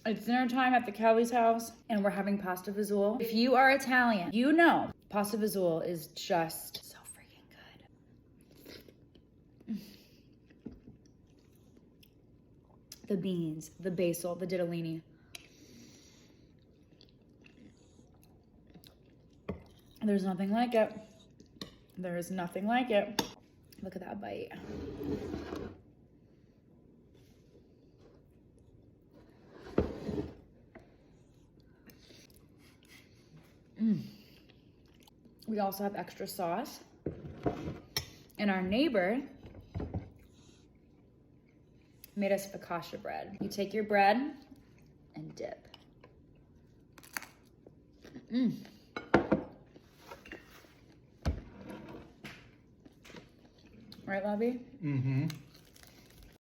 It's dinner time at the Kelly's house and we're having pasta fazool. If you are Italian, you know pasta fazool is just so freaking good. The beans, the basil, the ditalini. There's nothing like it. There is nothing like it. Look at that bite. We also have extra sauce. And our neighbor made us focaccia bread. You take your bread and dip. Right, Lovey? Mm-hmm.